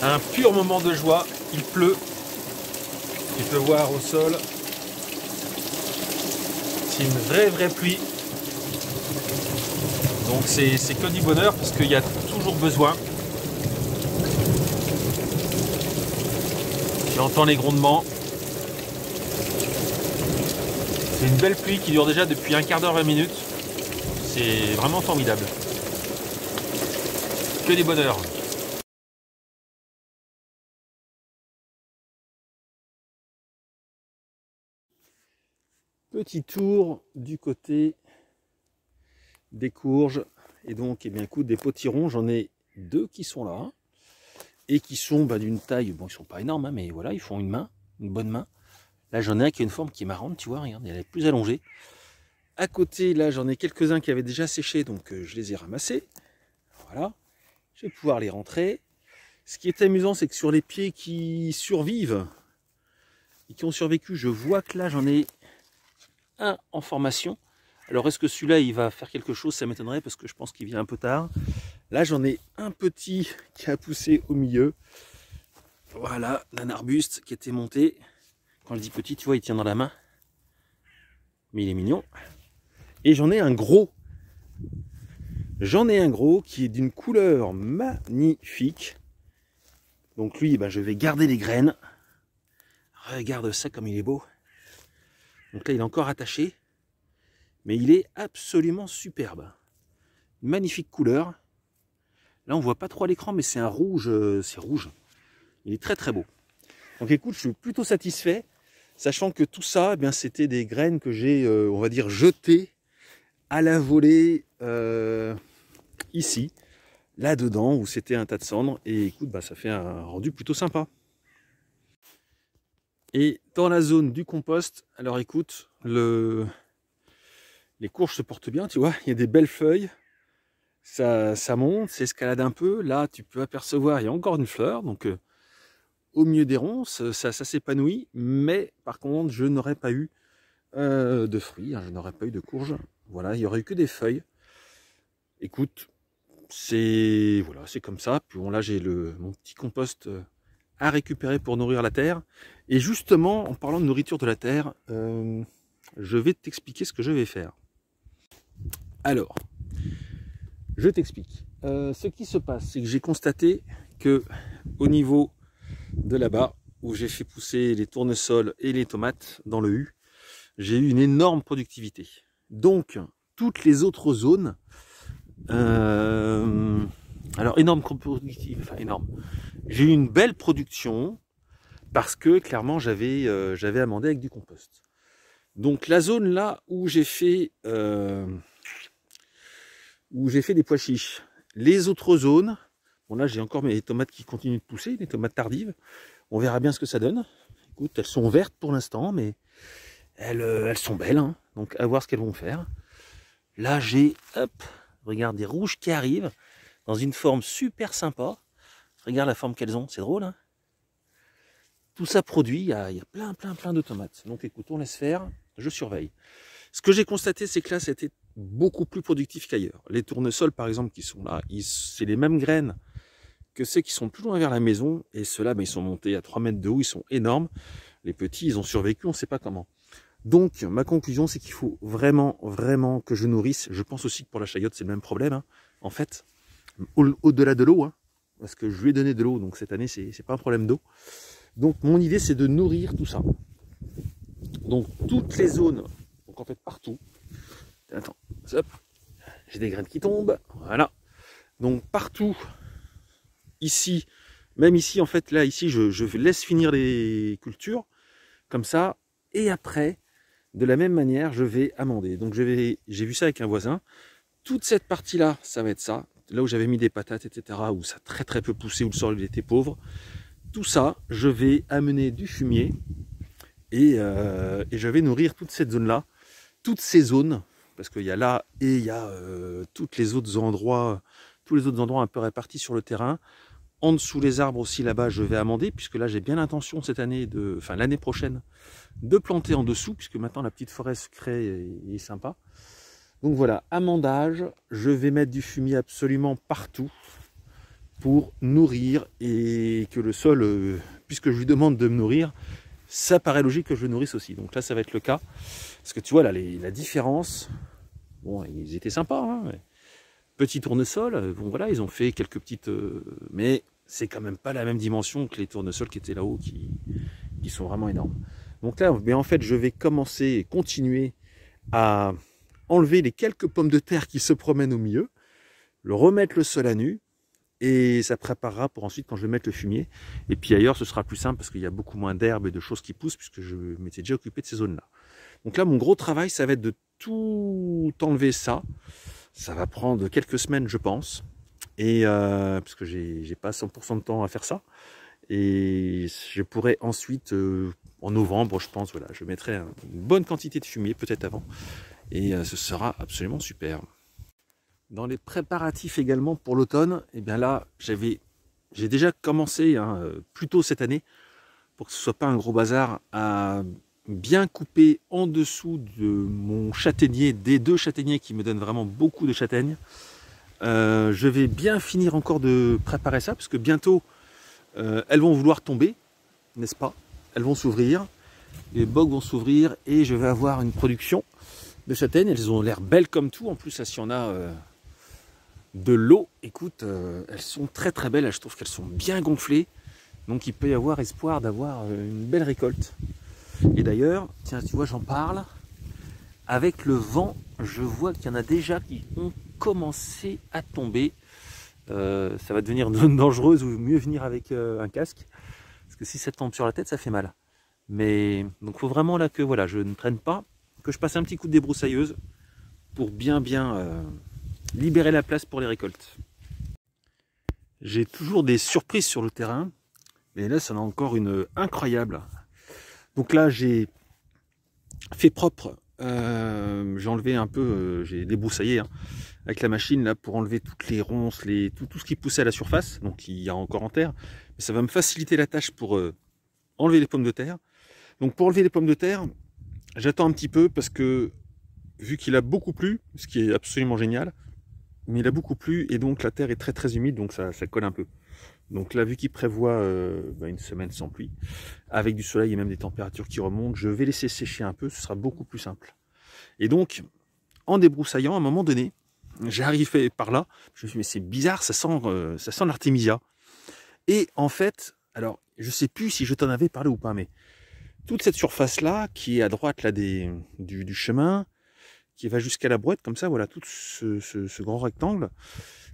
Un pur moment de joie, il pleut. Tu peux voir au sol. C'est une vraie pluie. Donc c'est que du bonheur parce qu'il y a toujours besoin. Tu entends les grondements. C'est une belle pluie qui dure déjà depuis un quart d'heure, 20 minutes. C'est vraiment formidable. Que des bonheurs. Petit tour du côté des courges. Et donc, eh bien, écoute, des potirons, j'en ai deux qui sont là. Et qui sont d'une taille, bon, ils sont pas énormes, hein, mais voilà, ils font une main, une bonne main. Là, j'en ai un qui a une forme qui est marrante, tu vois, regarde, elle est plus allongée. À côté, là, j'en ai quelques-uns qui avaient déjà séché, donc je les ai ramassés. Voilà, je vais pouvoir les rentrer. Ce qui est amusant, c'est que sur les pieds qui survivent et qui ont survécu, je vois que là, j'en ai un en formation. Alors, est-ce que celui-là, il va faire quelque chose? Ça m'étonnerait parce que je pense qu'il vient un peu tard. Là, j'en ai un petit qui a poussé au milieu. Voilà, d'un arbuste qui était monté. Quand je dis petit, tu vois, il tient dans la main. Mais il est mignon. Et j'en ai un gros. J'en ai un gros qui est d'une couleur magnifique. Donc lui, je vais garder les graines. Regarde ça comme il est beau. Donc là, il est encore attaché. Mais il est absolument superbe. Une magnifique couleur. Là, on voit pas trop à l'écran, mais c'est un rouge. C'est rouge. Il est très beau. Donc écoute, je suis plutôt satisfait. Sachant que tout ça, c'était des graines que j'ai, on va dire, jetées à la volée ici, là-dedans, où c'était un tas de cendres. Et écoute, ça fait un rendu plutôt sympa. Et dans la zone du compost, alors écoute, les courges se portent bien, tu vois, il y a des belles feuilles. Ça monte, ça escalade un peu. Là, tu peux apercevoir, il y a encore une fleur, donc au milieu des ronces, ça s'épanouit. Mais par contre, je n'aurais pas eu de fruits, je n'aurais pas eu de courges. Voilà, il n'y aurait eu que des feuilles. Écoute, c'est comme ça. Puis bon, là, j'ai mon petit compost à récupérer pour nourrir la terre. Et justement, en parlant de nourriture de la terre, je vais t'expliquer ce que je vais faire. Alors, je t'explique. Ce qui se passe, c'est que j'ai constaté que au niveau de là-bas, où j'ai fait pousser les tournesols et les tomates dans le hue, j'ai eu une énorme productivité. Donc, toutes les autres zones, alors énorme productivité, enfin énorme. J'ai eu une belle production parce que clairement j'avais amendé avec du compost. Donc la zone là où j'ai fait des pois chiches, les autres zones, bon là j'ai encore mes tomates qui continuent de pousser, les tomates tardives. On verra bien ce que ça donne. Écoute, elles sont vertes pour l'instant, mais elles sont belles, hein. Donc à voir ce qu'elles vont faire. Là j'ai, hop, regarde, des rouges qui arrivent dans une forme super sympa. Regarde la forme qu'elles ont, c'est drôle, hein. Tout ça produit, il y a plein de tomates. Donc écoute, on laisse faire, je surveille. Ce que j'ai constaté, c'est que là, c'était beaucoup plus productif qu'ailleurs. Les tournesols, par exemple, qui sont là, c'est les mêmes graines que ceux qui sont plus loin vers la maison. Et ceux-là, ils sont montés à 3 mètres de haut, ils sont énormes. Les petits, ils ont survécu, on ne sait pas comment. Donc, ma conclusion, c'est qu'il faut vraiment que je nourrisse. Je pense aussi que pour la chayotte, c'est le même problème, hein. En fait, au-delà de l'eau, hein, parce que je lui ai donné de l'eau, donc cette année, c'est pas un problème d'eau. Donc, mon idée, c'est de nourrir tout ça. Donc, toutes les zones, donc en fait, partout. Attends, hop, j'ai des graines qui tombent, voilà. Donc, partout, ici, même ici, en fait, là, ici, je laisse finir les cultures, comme ça, et après, de la même manière, je vais amender. Donc j'ai vu ça avec un voisin. Toute cette partie-là, ça va être ça. Là où j'avais mis des patates, etc., où ça a très peu poussé, où le sol était pauvre. Tout ça, je vais amener du fumier et je vais nourrir toute cette zone-là. Toutes ces zones, parce qu'il y a là et il y a tous les autres endroits un peu répartis sur le terrain. En dessous les arbres aussi là-bas, je vais amender, puisque là j'ai bien l'intention cette année, l'année prochaine, de planter en dessous, puisque maintenant la petite forêt se crée et est sympa. Donc voilà, amendage, je vais mettre du fumier absolument partout pour nourrir et que le sol, puisque je lui demande de me nourrir, ça paraît logique que je le nourrisse aussi. Donc là, ça va être le cas. Parce que tu vois, là, la différence, bon, ils étaient sympas, hein, petit tournesol, bon voilà, ils ont fait quelques petites... mais c'est quand même pas la même dimension que les tournesols qui étaient là-haut, qui sont vraiment énormes. Donc là, mais en fait, je vais commencer et continuer à enlever les quelques pommes de terre qui se promènent au milieu, le remettre le sol à nu, et ça préparera pour ensuite quand je vais mettre le fumier. Et puis ailleurs, ce sera plus simple parce qu'il y a beaucoup moins d'herbes et de choses qui poussent, puisque je m'étais déjà occupé de ces zones-là. Donc là, mon gros travail, ça va être de tout enlever ça. Ça va prendre quelques semaines, je pense. Et parce que j'ai pas 100% de temps à faire ça. Et je pourrais ensuite, en novembre, je pense, voilà, je mettrai une bonne quantité de fumier, peut-être avant. Et ce sera absolument super. Dans les préparatifs également pour l'automne, et bien là, j'ai déjà commencé plus tôt cette année, pour que ce soit pas un gros bazar, à bien couper en dessous de mon châtaignier, des 2 châtaigniers qui me donnent vraiment beaucoup de châtaignes. Je vais bien finir encore de préparer ça, parce que bientôt, elles vont vouloir tomber, n'est-ce pas? Elles vont s'ouvrir, les bogues vont s'ouvrir, et je vais avoir une production de châtaignes. Elles ont l'air belles comme tout, en plus, ça, si on a... de l'eau, écoute, elles sont très très belles, je trouve qu'elles sont bien gonflées, donc il peut y avoir espoir d'avoir une belle récolte. Et d'ailleurs, tiens, tu vois, j'en parle, avec le vent, je vois qu'il y en a déjà qui ont commencé à tomber. Ça va devenir dangereux, ou mieux venir avec un casque, parce que si ça tombe sur la tête, ça fait mal. Mais donc il faut vraiment là que voilà, je ne traîne pas, que je passe un petit coup de débroussailleuse pour bien libérer la place pour les récoltes. J'ai toujours des surprises sur le terrain, mais là, ça en a encore une incroyable. Donc là, j'ai fait propre, j'ai enlevé un peu, j'ai débroussaillé avec la machine là pour enlever toutes les ronces, tout ce qui poussait à la surface, donc il y a encore en terre. Mais ça va me faciliter la tâche pour enlever les pommes de terre. Donc pour enlever les pommes de terre, j'attends un petit peu parce que vu qu'il a beaucoup plu, ce qui est absolument génial, mais il a beaucoup plu et donc la terre est très très humide, donc ça colle un peu. Donc là, vu qu'il prévoit une semaine sans pluie, avec du soleil et même des températures qui remontent, je vais laisser sécher un peu, ce sera beaucoup plus simple. Et donc, en débroussaillant, à un moment donné, j'arrivais par là, je me suis dit, mais c'est bizarre, ça sent l'artémisia. Et en fait, alors, je sais plus si je t'en avais parlé ou pas, mais toute cette surface-là, qui est à droite là, du chemin, qui va jusqu'à la brouette, comme ça, voilà, tout ce grand rectangle,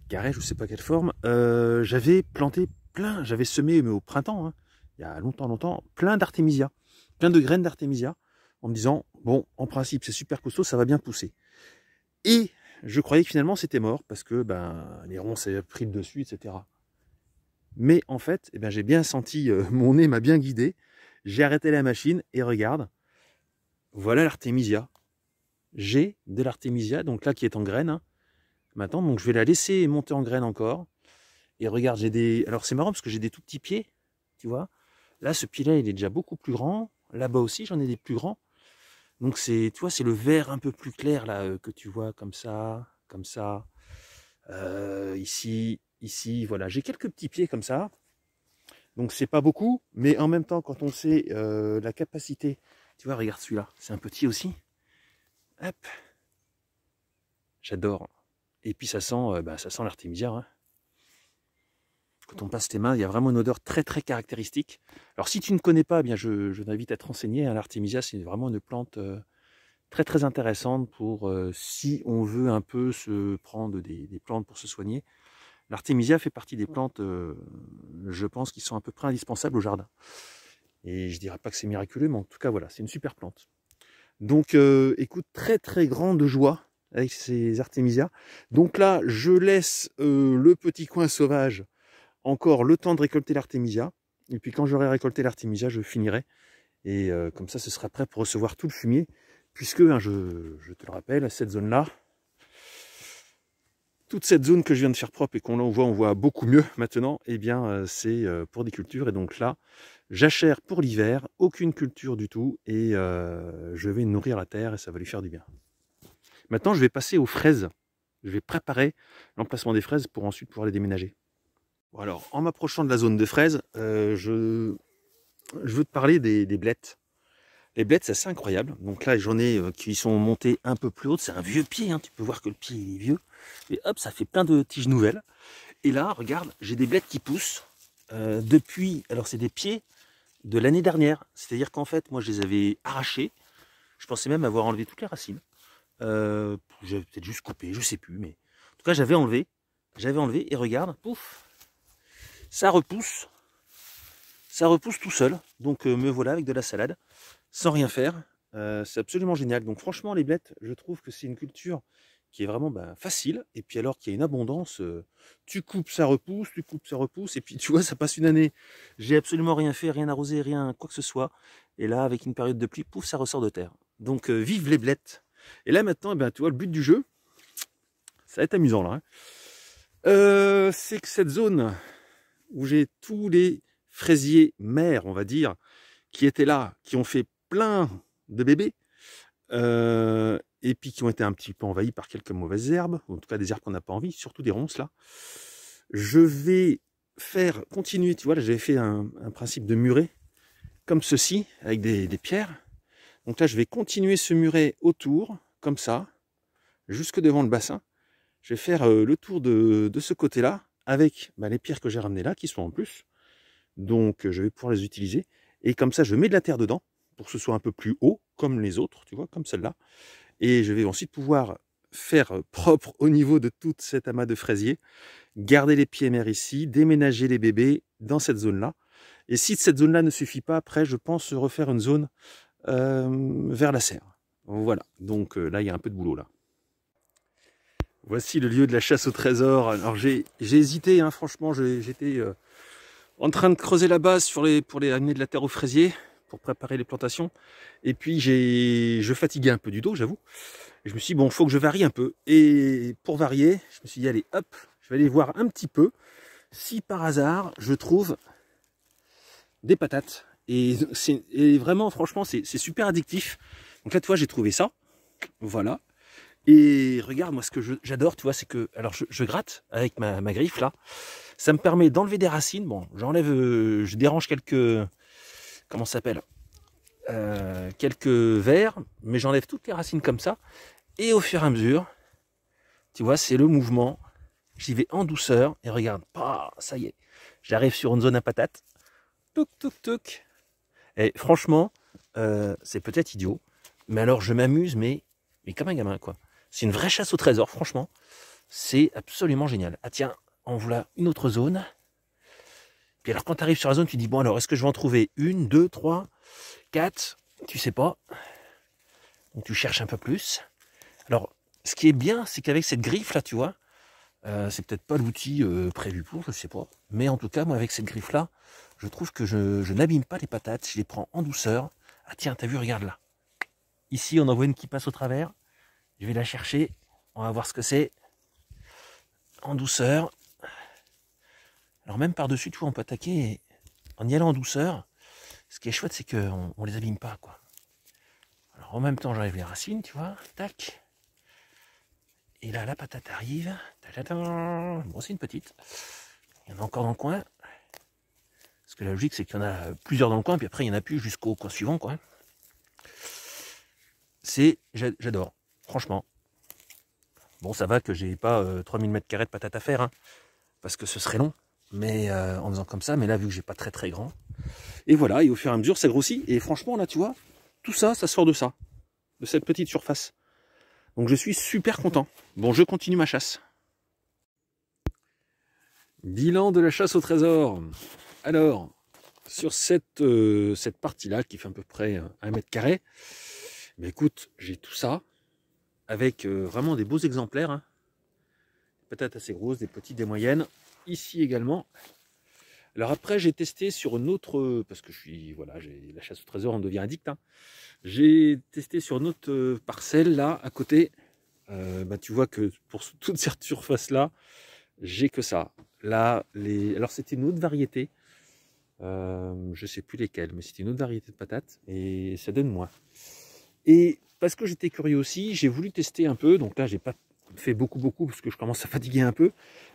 carré, je ne sais pas quelle forme, j'avais planté plein, j'avais semé mais au printemps, hein, il y a longtemps, plein d'artémisia, plein de graines d'artémisia, en me disant, bon, en principe, c'est super costaud, ça va bien pousser. Et je croyais que finalement, c'était mort, parce que les ronces avaient pris le dessus, etc. Mais en fait, eh ben, j'ai bien senti, mon nez m'a bien guidé, j'ai arrêté la machine, et regarde, voilà l'artémisia. J'ai de l'artémisia, donc là, qui est en graines, hein. Maintenant, donc je vais la laisser monter en graines encore. Et regarde, j'ai des... Alors c'est marrant parce que j'ai des tout petits pieds, tu vois. Là, ce pied-là, il est déjà beaucoup plus grand. Là-bas aussi, j'en ai des plus grands. Donc c'est, tu vois, c'est le vert un peu plus clair là que tu vois comme ça, comme ça. Ici, voilà. J'ai quelques petits pieds comme ça. Donc c'est pas beaucoup, mais en même temps, quand on sait la capacité, tu vois, regarde celui-là, c'est un petit aussi. Hop, j'adore. Et puis ça sent l'artémisia. Hein. Quand on passe tes mains, il y a vraiment une odeur très très caractéristique. Alors si tu ne connais pas, eh bien je t'invite à te renseigner. L'artémisia, c'est vraiment une plante très très intéressante pour si on veut un peu se prendre des plantes pour se soigner. L'artémisia fait partie des plantes, je pense, qui sont à peu près indispensables au jardin. Et je ne dirais pas que c'est miraculeux, mais en tout cas voilà, c'est une super plante. Donc écoute, très très grande joie avec ces artémisias. Donc là, je laisse le petit coin sauvage encore le temps de récolter l'artémisia. Et puis quand j'aurai récolté l'artémisia, je finirai. Et comme ça, ce sera prêt pour recevoir tout le fumier. Puisque, je te le rappelle, cette zone-là, toute cette zone que je viens de faire propre et on voit beaucoup mieux maintenant, eh bien c'est pour des cultures. Et donc là, jachère pour l'hiver, aucune culture du tout. Et je vais nourrir la terre et ça va lui faire du bien. Maintenant, je vais passer aux fraises. Je vais préparer l'emplacement des fraises pour ensuite pouvoir les déménager. Bon, alors, en m'approchant de la zone de fraises, je veux te parler des blettes. Les blettes, c'est assez incroyable. Donc là, j'en ai qui sont montés un peu plus hautes. C'est un vieux pied, hein. Tu peux voir que le pied il est vieux. Et hop, ça fait plein de tiges nouvelles. Et là, regarde, j'ai des blettes qui poussent depuis... Alors, c'est des pieds de l'année dernière. C'est-à-dire qu'en fait, moi, je les avais arrachés. Je pensais même avoir enlevé toutes les racines. J'avais peut-être juste coupé, je sais plus. Mais en tout cas, j'avais enlevé. Et regarde, pouf, ça repousse. Ça repousse tout seul. Donc, me voilà avec de la salade. Sans rien faire. C'est absolument génial. Donc franchement, les blettes, je trouve que c'est une culture qui est vraiment facile. Et puis alors qu'il y a une abondance, tu coupes, ça repousse, tu coupes, ça repousse. Et puis tu vois, ça passe une année. J'ai absolument rien fait, rien arrosé, rien, quoi que ce soit. Et là, avec une période de pluie, pouf, ça ressort de terre. Donc vive les blettes. Et là maintenant, tu vois, le but du jeu, ça va être amusant là. C'est que cette zone où j'ai tous les fraisiers mères, on va dire, qui étaient là, qui ont fait plein de bébés, et puis qui ont été un petit peu envahis par quelques mauvaises herbes, en tout cas des herbes qu'on n'a pas envie, surtout des ronces là. Je vais faire continuer, tu vois, là j'avais fait un principe de muret, comme ceci, avec des pierres. Donc là je vais continuer ce muret autour, comme ça, jusque devant le bassin. Je vais faire le tour de ce côté-là, avec les pierres que j'ai ramenées là, qui sont en plus. Donc je vais pouvoir les utiliser. Et comme ça, je mets de la terre dedans, pour que ce soit un peu plus haut, comme les autres, tu vois, comme celle-là. Et je vais ensuite pouvoir faire propre au niveau de toute cette amas de fraisiers, garder les pieds mères ici, déménager les bébés dans cette zone-là. Et si cette zone-là ne suffit pas, après, je pense refaire une zone vers la serre. Voilà, donc là, il y a un peu de boulot, là. Voici le lieu de la chasse au trésor. Alors, j'ai hésité, hein, franchement, j'étais en train de creuser la base pour les amener de la terre aux fraisiers, pour préparer les plantations. Et puis je fatiguais un peu du dos, j'avoue. Et je me suis dit, bon, il faut que je varie un peu. Et pour varier, je me suis dit, allez, hop, je vais aller voir un petit peu si par hasard je trouve des patates. Et vraiment, franchement, c'est super addictif. Donc là, tu vois, j'ai trouvé ça. Voilà. Et regarde, moi, ce que j'adore, tu vois, c'est que, alors je gratte avec ma griffe là. Ça me permet d'enlever des racines. Bon, j'enlève, je dérange quelques, comment ça s'appelle, quelques vers, mais j'enlève toutes les racines comme ça. Et au fur et à mesure, tu vois, c'est le mouvement. J'y vais en douceur et regarde, ça y est, j'arrive sur une zone à patates. Touc, touc, touc. Et franchement, c'est peut-être idiot, mais alors je m'amuse, mais comme un gamin, quoi. C'est une vraie chasse au trésor, franchement. C'est absolument génial. Ah tiens, en voilà une autre zone. Puis alors quand tu arrives sur la zone, tu dis, bon alors, est-ce que je vais en trouver une, deux, trois, quatre? Tu sais pas. Donc tu cherches un peu plus. Alors, ce qui est bien, c'est qu'avec cette griffe là, tu vois, c'est peut-être pas l'outil prévu pour, je sais pas. Mais en tout cas, moi avec cette griffe là, je trouve que je n'abîme pas les patates, je les prends en douceur. Ah tiens, t'as vu, regarde là. Ici, on en voit une qui passe au travers. Je vais la chercher, on va voir ce que c'est. En douceur. Alors même par-dessus, tu vois, on peut attaquer en y allant en douceur. Ce qui est chouette, c'est qu'on les abîme pas, quoi. Alors en même temps, j'enlève les racines, tu vois. Tac. Et là, la patate arrive. Bon, c'est une petite. Il y en a encore dans le coin. Parce que la logique, c'est qu'il y en a plusieurs dans le coin, puis après, il n'y en a plus jusqu'au coin suivant, quoi. J'adore, franchement. Bon, ça va que j'ai pas 3000 m² de patates à faire, hein, parce que ce serait long. Mais en faisant comme ça, mais là, vu que j'ai pas très très grand. Et voilà, et au fur et à mesure, ça grossit. Et franchement, là, tu vois, tout ça, ça sort de ça. De cette petite surface. Donc je suis super content. Bon, je continue ma chasse. Bilan de la chasse au trésor. Alors, sur cette partie-là, qui fait à peu près 1 m², mais écoute, j'ai tout ça, avec vraiment des beaux exemplaires. Hein. Patates assez grosses, des petites, des moyennes. Ici également. Alors après, j'ai testé sur une autre, parce que voilà, la chasse au trésor, on devient addict. Hein. J'ai testé sur une autre parcelle, là, à côté. Tu vois que pour toute cette surface-là, j'ai que ça. Là, alors c'était une autre variété. Je sais plus lesquelles, mais c'était une autre variété de patates. Et ça donne moins. Et parce que j'étais curieux aussi, j'ai voulu tester un peu. Donc là, j'ai pas fait beaucoup, parce que je commence à fatiguer un peu.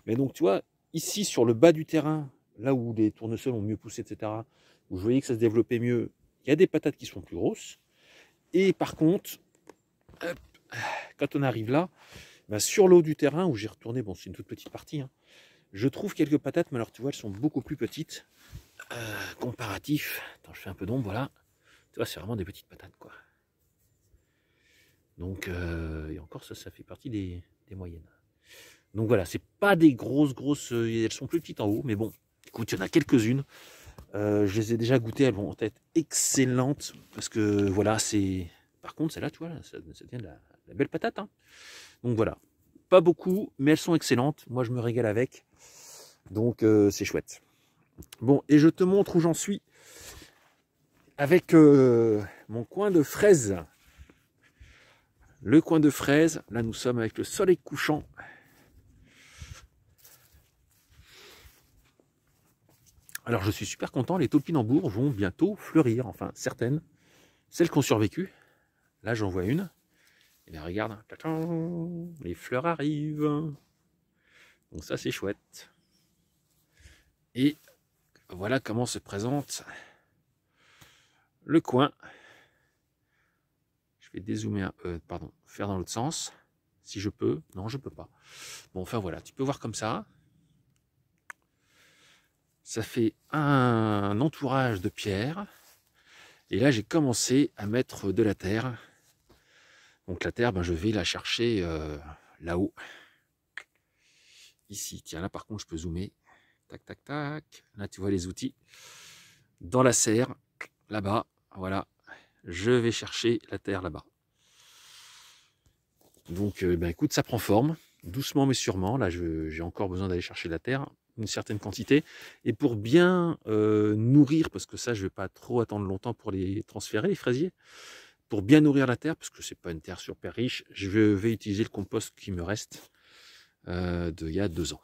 Mais donc, tu vois, ici, sur le bas du terrain, là où les tournesols ont mieux poussé, etc., où je voyais que ça se développait mieux, il y a des patates qui sont plus grosses. Et par contre, hop, quand on arrive là, ben sur le haut du terrain, où j'ai retourné, bon, c'est une toute petite partie, hein, je trouve quelques patates, mais alors tu vois, elles sont beaucoup plus petites. Comparatif, attends, je fais un peu d'ombre, voilà. Tu vois, c'est vraiment des petites patates, quoi. Donc, et encore, ça fait partie des moyennes. Donc voilà, c'est pas des grosses, elles sont plus petites en haut, mais bon, écoute, il y en a quelques-unes. Je les ai déjà goûtées, elles vont être excellentes, parce que voilà, c'est... Par contre, celle-là, tu vois, ça devient de la belle patate, hein. Donc voilà, pas beaucoup, mais elles sont excellentes. Moi, je me régale avec, donc c'est chouette. Bon, et je te montre où j'en suis avec mon coin de fraises. Le coin de fraises, là nous sommes avec le soleil couchant. Alors je suis super content, les topinambours vont bientôt fleurir, enfin certaines. Celles qui ont survécu, là j'en vois une. Et bien regarde, les fleurs arrivent. Donc ça c'est chouette. Et voilà comment se présente le coin. Je vais dézoomer, pardon, faire dans l'autre sens. Si je peux, non je peux pas. Bon enfin voilà, tu peux voir comme ça. Ça fait un entourage de pierre. Et là, j'ai commencé à mettre de la terre. Donc la terre, ben, je vais la chercher là-haut. Ici, tiens, là par contre, je peux zoomer. Tac, tac, tac. Là, tu vois les outils. Dans la serre, là-bas, voilà. Je vais chercher la terre là-bas. Donc, ben, écoute, ça prend forme. Doucement mais sûrement. Là, j'ai encore besoin d'aller chercher de la terre, une certaine quantité. Et pour bien nourrir, parce que ça, je ne vais pas trop attendre longtemps pour les transférer, les fraisiers. Pour bien nourrir la terre, parce que c'est pas une terre super riche, je vais utiliser le compost qui me reste d'il y a 2 ans.